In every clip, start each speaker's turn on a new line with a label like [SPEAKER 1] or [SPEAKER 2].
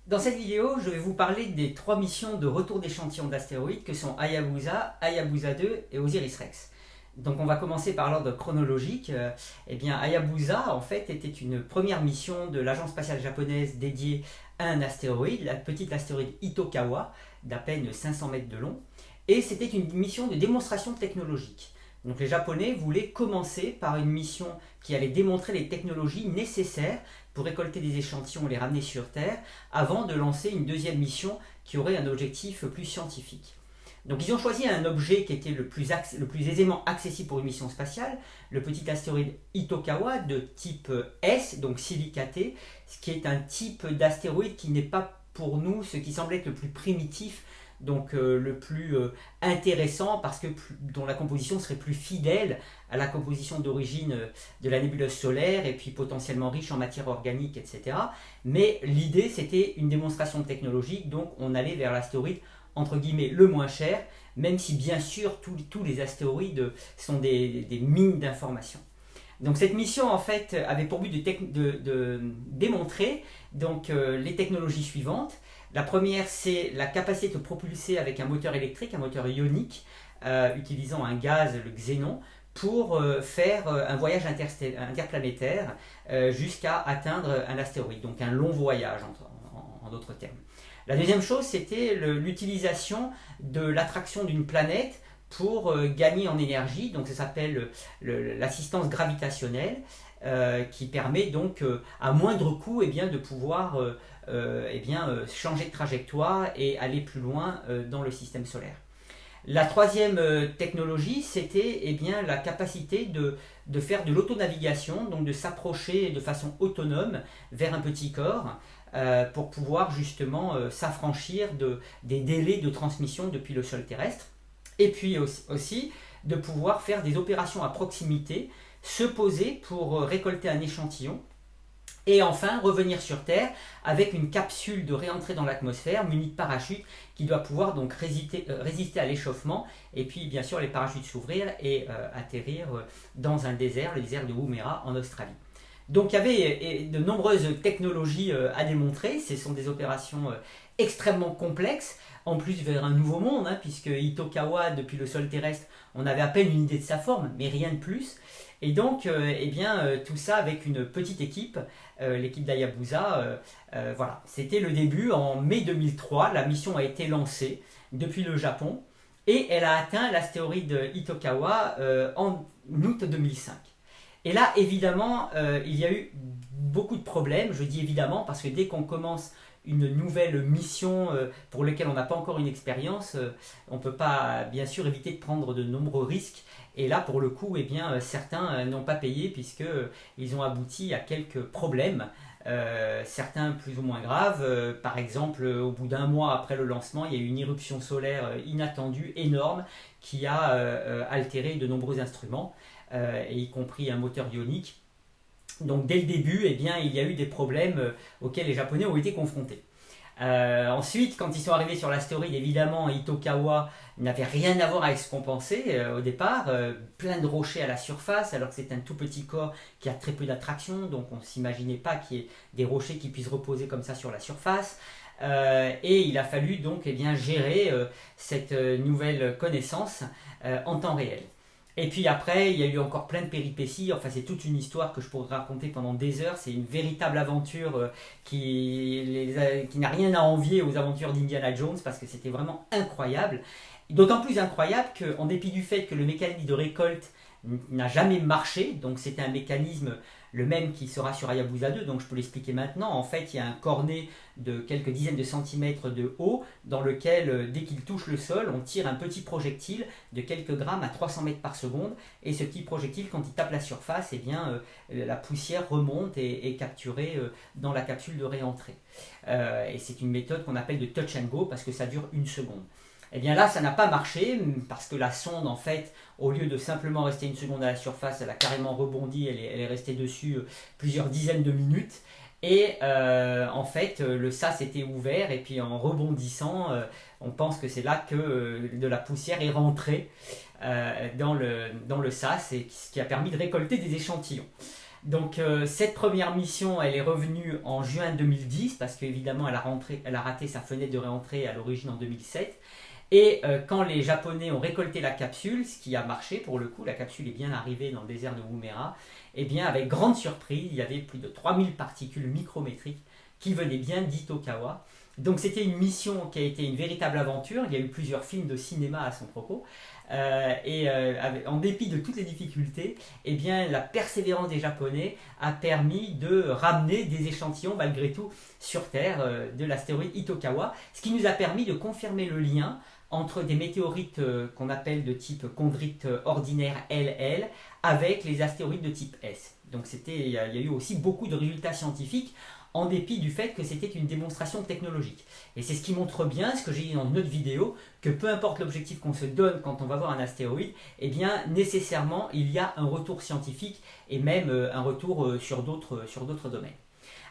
[SPEAKER 1] Dans cette vidéo, je vais vous parler des trois missions de retour d'échantillons d'astéroïdes que sont Hayabusa, Hayabusa 2 et Osiris-Rex. Donc on va commencer par l'ordre chronologique. Hayabusa en fait était une première mission de l'agence spatiale japonaise dédiée à un astéroïde, la petite astéroïde Itokawa, d'à peine 500 mètres de long. Et c'était une mission de démonstration technologique. Donc les Japonais voulaient commencer par une mission qui allait démontrer les technologies nécessaires pour récolter des échantillons et les ramener sur Terre, avant de lancer une deuxième mission qui aurait un objectif plus scientifique. Donc ils ont choisi un objet qui était le plus aisément accessible pour une mission spatiale, le petit astéroïde Itokawa de type S, donc silicaté, ce qui est un type d'astéroïde qui n'est pas pour nous ce qui semble être le plus primitif, donc le plus intéressant parce que dont la composition serait plus fidèle à la composition d'origine de la nébuleuse solaire et puis potentiellement riche en matière organique, etc. Mais l'idée c'était une démonstration technologique, donc on allait vers l'astéroïde entre guillemets le moins cher, même si bien sûr tous les astéroïdes sont des mines d'informations. Donc cette mission en fait avait pour but de démontrer donc, les technologies suivantes. La première, c'est la capacité de propulser avec un moteur électrique, un moteur ionique, utilisant un gaz, le xénon, pour faire un voyage interplanétaire jusqu'à atteindre un astéroïde, donc un long voyage en d'autres termes. La deuxième chose, c'était l'utilisation de l'attraction d'une planète pour gagner en énergie, donc ça s'appelle l'assistance gravitationnelle, qui permet donc à moindre coût de pouvoir changer de trajectoire et aller plus loin dans le système solaire. La troisième technologie, c'était la capacité de faire de l'autonavigation, donc de s'approcher de façon autonome vers un petit corps pour pouvoir justement s'affranchir des délais de transmission depuis le sol terrestre. Et puis aussi de pouvoir faire des opérations à proximité, se poser pour récolter un échantillon et enfin revenir sur Terre avec une capsule de réentrée dans l'atmosphère munie de parachutes qui doit pouvoir donc résister à l'échauffement et puis bien sûr les parachutes s'ouvrir et atterrir dans un désert, le désert de Woomera en Australie. Donc il y avait de nombreuses technologies à démontrer, ce sont des opérations extrêmement complexes, en plus vers un nouveau monde, puisque Itokawa, depuis le sol terrestre, on avait à peine une idée de sa forme, mais rien de plus. Et donc, tout ça avec une petite équipe, l'équipe d'Hayabusa, voilà. C'était le début en mai 2003, la mission a été lancée depuis le Japon, et elle a atteint l'astéroïde Itokawa en août 2005. Et là, évidemment, il y a eu beaucoup de problèmes, je dis évidemment, parce que dès qu'on commence une nouvelle mission pour laquelle on n'a pas encore une expérience, on ne peut pas bien sûr éviter de prendre de nombreux risques. Et là, pour le coup, certains n'ont pas payé puisqu'ils ont abouti à quelques problèmes, certains plus ou moins graves. Par exemple, au bout d'un mois après le lancement, il y a eu une éruption solaire inattendue, énorme, qui a altéré de nombreux instruments, y compris un moteur ionique. Donc dès le début, il y a eu des problèmes auxquels les Japonais ont été confrontés. Ensuite, quand ils sont arrivés sur l'astéroïde, évidemment, Itokawa n'avait rien à voir avec ce qu'on pensait au départ. Plein de rochers à la surface, alors que c'est un tout petit corps qui a très peu d'attraction, donc on ne s'imaginait pas qu'il y ait des rochers qui puissent reposer comme ça sur la surface. Et il a fallu donc gérer cette nouvelle connaissance en temps réel. Et puis après, il y a eu encore plein de péripéties. Enfin, c'est toute une histoire que je pourrais raconter pendant des heures. C'est une véritable aventure qui n'a rien à envier aux aventures d'Indiana Jones parce que c'était vraiment incroyable. D'autant plus incroyable qu'en dépit du fait que le mécanisme de récolte n'a jamais marché, donc c'était un mécanisme le même qui sera sur Hayabusa 2, donc je peux l'expliquer maintenant. En fait, il y a un cornet de quelques dizaines de centimètres de haut dans lequel, dès qu'il touche le sol, on tire un petit projectile de quelques grammes à 300 mètres par seconde. Et ce petit projectile, quand il tape la surface, la poussière remonte et est capturée dans la capsule de réentrée. Et c'est une méthode qu'on appelle de touch and go parce que ça dure une seconde. Et bien là, ça n'a pas marché parce que la sonde, en fait, au lieu de simplement rester une seconde à la surface, elle a carrément rebondi, elle est restée dessus plusieurs dizaines de minutes. Et en fait, le sas était ouvert et puis en rebondissant, on pense que c'est là que de la poussière est rentrée dans le sas et ce qui a permis de récolter des échantillons. Donc cette première mission, elle est revenue en juin 2010 parce qu'évidemment elle a raté sa fenêtre de réentrée à l'origine en 2007. Et quand les Japonais ont récolté la capsule, ce qui a marché pour le coup, la capsule est bien arrivée dans le désert de Woomera, et bien avec grande surprise, il y avait plus de 3000 particules micrométriques qui venaient bien d'Itokawa. Donc c'était une mission qui a été une véritable aventure, il y a eu plusieurs films de cinéma à son propos, en dépit de toutes les difficultés, eh bien, la persévérance des Japonais a permis de ramener des échantillons malgré tout sur Terre de l'astéroïde Itokawa, ce qui nous a permis de confirmer le lien entre des météorites qu'on appelle de type chondrite ordinaire LL avec les astéroïdes de type S. Donc il y a eu aussi beaucoup de résultats scientifiques en dépit du fait que c'était une démonstration technologique. Et c'est ce qui montre bien, ce que j'ai dit dans une autre vidéo, que peu importe l'objectif qu'on se donne quand on va voir un astéroïde, eh bien nécessairement il y a un retour scientifique et même un retour sur d'autres domaines.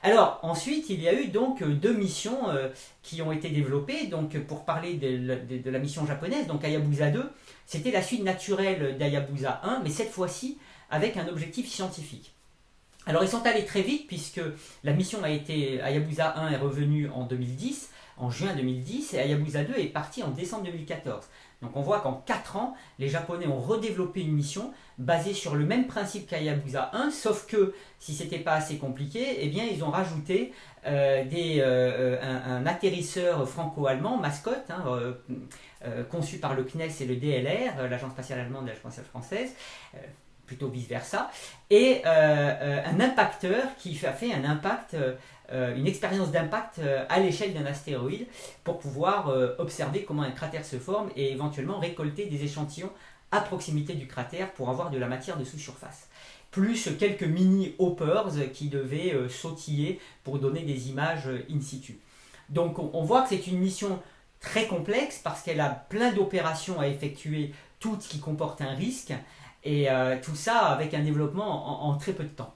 [SPEAKER 1] Alors ensuite il y a eu donc deux missions qui ont été développées. Donc pour parler de la mission japonaise, donc Hayabusa 2, c'était la suite naturelle d'Hayabusa 1, mais cette fois-ci avec un objectif scientifique. Alors ils sont allés très vite puisque la mission Hayabusa 1 est revenue en 2010, en juin 2010, et Hayabusa 2 est parti en décembre 2014. Donc on voit qu'en 4 ans, les Japonais ont redéveloppé une mission basée sur le même principe qu'Hayabusa 1, sauf que si c'était pas assez compliqué, eh bien ils ont rajouté un atterrisseur franco-allemand, Mascot, conçu par le CNES et le DLR, l'Agence spatiale allemande et l'Agence spatiale française, plutôt vice-versa, et un impacteur qui a fait un impact, une expérience d'impact à l'échelle d'un astéroïde pour pouvoir observer comment un cratère se forme et éventuellement récolter des échantillons à proximité du cratère pour avoir de la matière de sous-surface. Plus quelques mini-hoppers qui devaient sautiller pour donner des images in situ. Donc on voit que c'est une mission très complexe parce qu'elle a plein d'opérations à effectuer, toutes qui comportent un risque, et tout ça avec un développement en très peu de temps.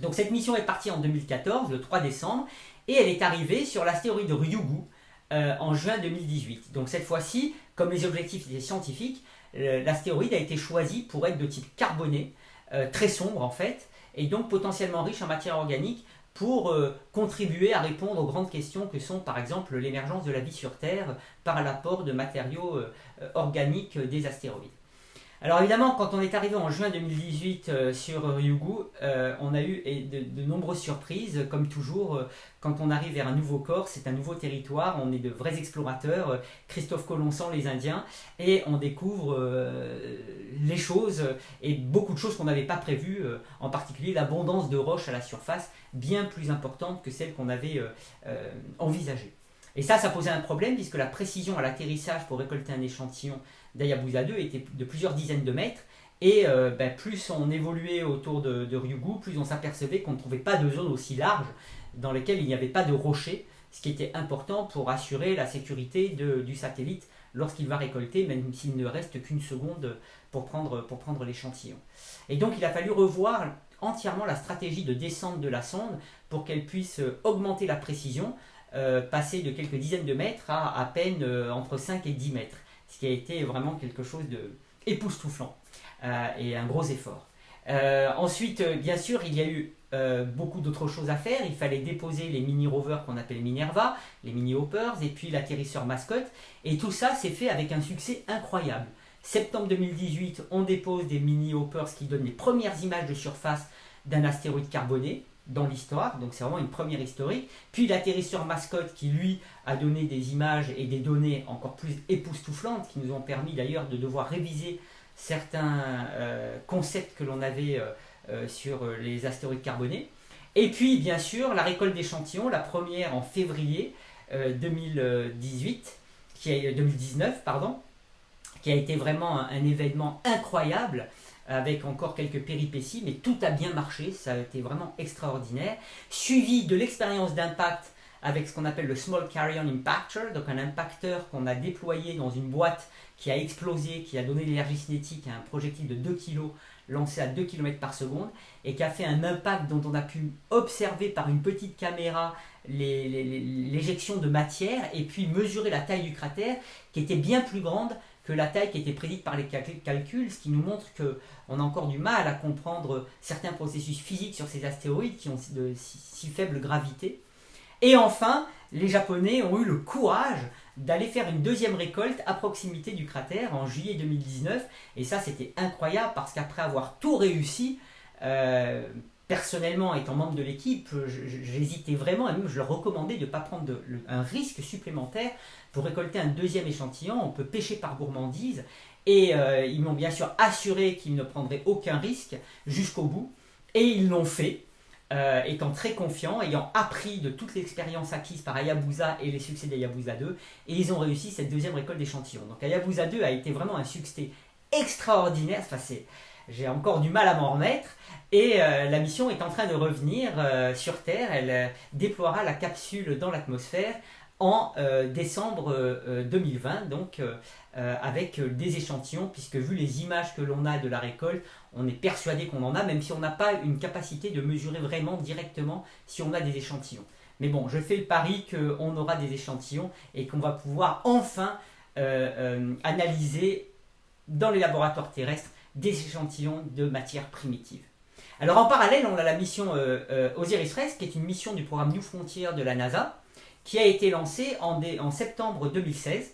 [SPEAKER 1] Donc cette mission est partie en 2014, le 3 décembre, et elle est arrivée sur l'astéroïde Ryugu en juin 2018. Donc cette fois-ci, comme les objectifs étaient scientifiques, l'astéroïde a été choisi pour être de type carboné, très sombre en fait, et donc potentiellement riche en matière organique pour contribuer à répondre aux grandes questions que sont par exemple l'émergence de la vie sur Terre par l'apport de matériaux organiques des astéroïdes. Alors évidemment, quand on est arrivé en juin 2018 sur Ryugu, on a eu de nombreuses surprises. Comme toujours, quand on arrive vers un nouveau corps, c'est un nouveau territoire, on est de vrais explorateurs, Christophe Colomb sans les Indiens, et on découvre les choses, et beaucoup de choses qu'on n'avait pas prévues, en particulier l'abondance de roches à la surface, bien plus importante que celle qu'on avait envisagée. Et ça posait un problème puisque la précision à l'atterrissage pour récolter un échantillon d'Hayabusa 2 était de plusieurs dizaines de mètres. Et plus on évoluait autour de Ryugu, plus on s'apercevait qu'on ne trouvait pas de zone aussi large dans lesquelles il n'y avait pas de rochers, ce qui était important pour assurer la sécurité du satellite lorsqu'il va récolter, même s'il ne reste qu'une seconde pour prendre l'échantillon. Et donc il a fallu revoir entièrement la stratégie de descente de la sonde pour qu'elle puisse augmenter la précision, passer de quelques dizaines de mètres à peine entre 5 et 10 mètres, ce qui a été vraiment quelque chose d'époustouflant et un gros effort. Ensuite, bien sûr, il y a eu beaucoup d'autres choses à faire. Il fallait déposer les mini-rovers qu'on appelle Minerva, les mini-hoppers, et puis l'atterrisseur Mascot, et tout ça s'est fait avec un succès incroyable. Septembre 2018, on dépose des mini-hoppers qui donnent les premières images de surface d'un astéroïde carboné dans l'histoire, donc c'est vraiment une première historique. Puis l'atterrisseur Mascot qui lui a donné des images et des données encore plus époustouflantes qui nous ont permis d'ailleurs de devoir réviser certains concepts que l'on avait sur les astéroïdes carbonés. Et puis bien sûr la récolte d'échantillons, la première en février 2019, qui a été vraiment un événement incroyable, avec encore quelques péripéties, mais tout a bien marché, ça a été vraiment extraordinaire. Suivi de l'expérience d'impact avec ce qu'on appelle le Small Carrion Impactor, donc un impacteur qu'on a déployé dans une boîte qui a explosé, qui a donné l'énergie cinétique à un projectile de 2 kg lancé à 2 km par seconde, et qui a fait un impact dont on a pu observer par une petite caméra l'éjection de matière, et puis mesurer la taille du cratère, qui était bien plus grande que la taille qui était prédite par les calculs, ce qui nous montre qu'on a encore du mal à comprendre certains processus physiques sur ces astéroïdes qui ont de si faible gravité. Et enfin, les Japonais ont eu le courage d'aller faire une deuxième récolte à proximité du cratère en juillet 2019. Et ça, c'était incroyable parce qu'après avoir tout réussi, personnellement, étant membre de l'équipe, j'hésitais vraiment, et même je leur recommandais de ne pas prendre un risque supplémentaire pour récolter un deuxième échantillon. On peut pêcher par gourmandise. Et ils m'ont bien sûr assuré qu'ils ne prendraient aucun risque jusqu'au bout. Et ils l'ont fait. Étant très confiants, ayant appris de toute l'expérience acquise par Hayabusa et les succès d'Hayabusa 2, et ils ont réussi cette deuxième récolte d'échantillons. Donc Hayabusa 2 a été vraiment un succès extraordinaire, j'ai encore du mal à m'en remettre, et la mission est en train de revenir sur Terre. Elle déploiera la capsule dans l'atmosphère en décembre 2020, donc avec des échantillons, puisque vu les images que l'on a de la récolte, on est persuadé qu'on en a, même si on n'a pas une capacité de mesurer vraiment directement si on a des échantillons. Mais bon, je fais le pari qu'on aura des échantillons et qu'on va pouvoir enfin analyser dans les laboratoires terrestres des échantillons de matière primitive. Alors en parallèle, on a la mission OSIRIS-REx, qui est une mission du programme New Frontier de la NASA, qui a été lancée en septembre 2016.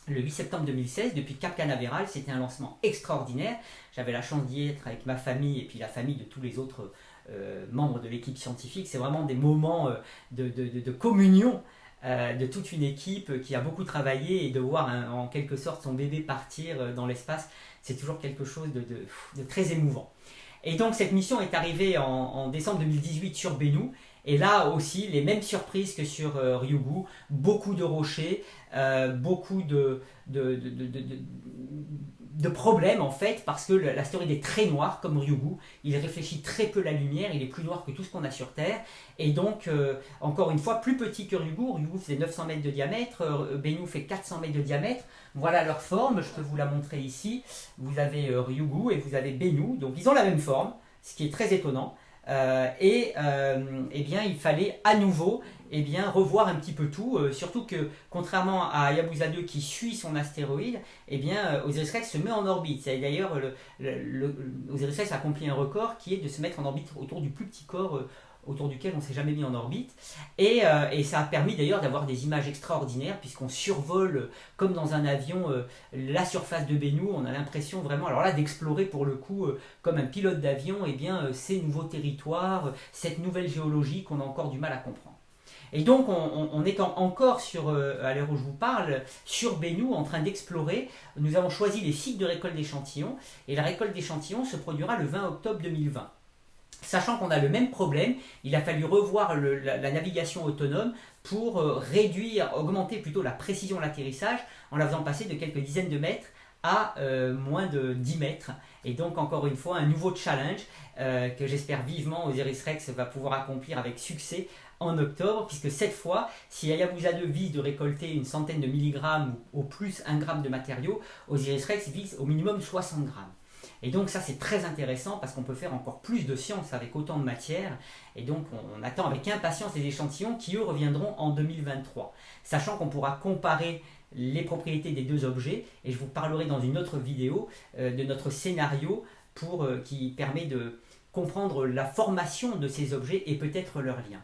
[SPEAKER 1] Le 8 septembre 2016, depuis Cap Canaveral, c'était un lancement extraordinaire. J'avais la chance d'y être avec ma famille et puis la famille de tous les autres membres de l'équipe scientifique. C'est vraiment des moments de communion de toute une équipe qui a beaucoup travaillé, et de voir en quelque sorte son bébé partir dans l'espace, c'est toujours quelque chose de très émouvant. Et donc cette mission est arrivée en décembre 2018 sur Bennu. Et là aussi, les mêmes surprises que sur Ryugu, beaucoup de rochers, beaucoup de problèmes en fait, parce que l'astéroïde est très noir comme Ryugu, il réfléchit très peu la lumière, il est plus noir que tout ce qu'on a sur Terre, et donc encore une fois plus petit que Ryugu. Ryugu faisait 900 mètres de diamètre, Bennu fait 400 mètres de diamètre. Voilà leur forme, je peux vous la montrer ici. Vous avez Ryugu et vous avez Bennu, donc ils ont la même forme, ce qui est très étonnant. Eh bien, il fallait à nouveau revoir un petit peu tout, surtout que contrairement à Hayabusa 2 qui suit son astéroïde, OSIRIS-REx se met en orbite. D'ailleurs, OSIRIS-REx accomplit un record qui est de se mettre en orbite autour du plus petit corps autour duquel on ne s'est jamais mis en orbite, et ça a permis d'ailleurs d'avoir des images extraordinaires, puisqu'on survole comme dans un avion la surface de Bennu. On a l'impression vraiment, alors là, d'explorer pour le coup comme un pilote d'avion ces nouveaux territoires, cette nouvelle géologie qu'on a encore du mal à comprendre. Et donc on est encore à l'heure où je vous parle, sur Bennu, en train d'explorer. Nous avons choisi les sites de récolte d'échantillons, et la récolte d'échantillons se produira le 20 octobre 2020. Sachant qu'on a le même problème, il a fallu revoir la navigation autonome pour augmenter plutôt la précision de l'atterrissage, en la faisant passer de quelques dizaines de mètres à moins de 10 mètres. Et donc encore une fois un nouveau challenge que j'espère vivement OSIRIS-REx va pouvoir accomplir avec succès en octobre, puisque cette fois, si Hayabusa 2 vise de récolter une centaine de milligrammes ou au plus 1 gramme de matériaux, OSIRIS-REx vise au minimum 60 grammes. Et donc ça c'est très intéressant parce qu'on peut faire encore plus de science avec autant de matière, et donc on attend avec impatience les échantillons qui eux reviendront en 2023, sachant qu'on pourra comparer les propriétés des deux objets, et je vous parlerai dans une autre vidéo de notre scénario qui permet de comprendre la formation de ces objets et peut-être leurs liens.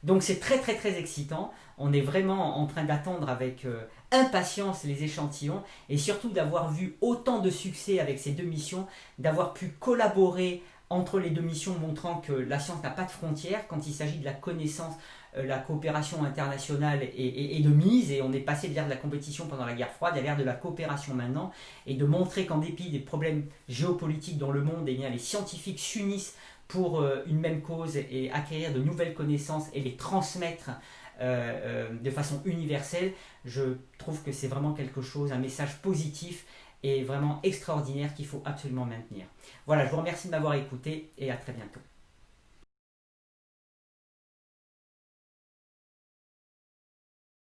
[SPEAKER 1] Donc c'est très très très excitant, on est vraiment en train d'attendre avec impatience les échantillons, et surtout d'avoir vu autant de succès avec ces deux missions, d'avoir pu collaborer entre les deux missions, montrant que la science n'a pas de frontières quand il s'agit de la connaissance, la coopération internationale est de mise, et on est passé de l'ère de la compétition pendant la guerre froide à l'ère de la coopération maintenant, et de montrer qu'en dépit des problèmes géopolitiques dans le monde, les scientifiques s'unissent pour une même cause et acquérir de nouvelles connaissances et les transmettre de façon universelle. Je trouve que c'est vraiment quelque chose, un message positif et vraiment extraordinaire qu'il faut absolument maintenir. Voilà, je vous remercie de m'avoir écouté et à très bientôt.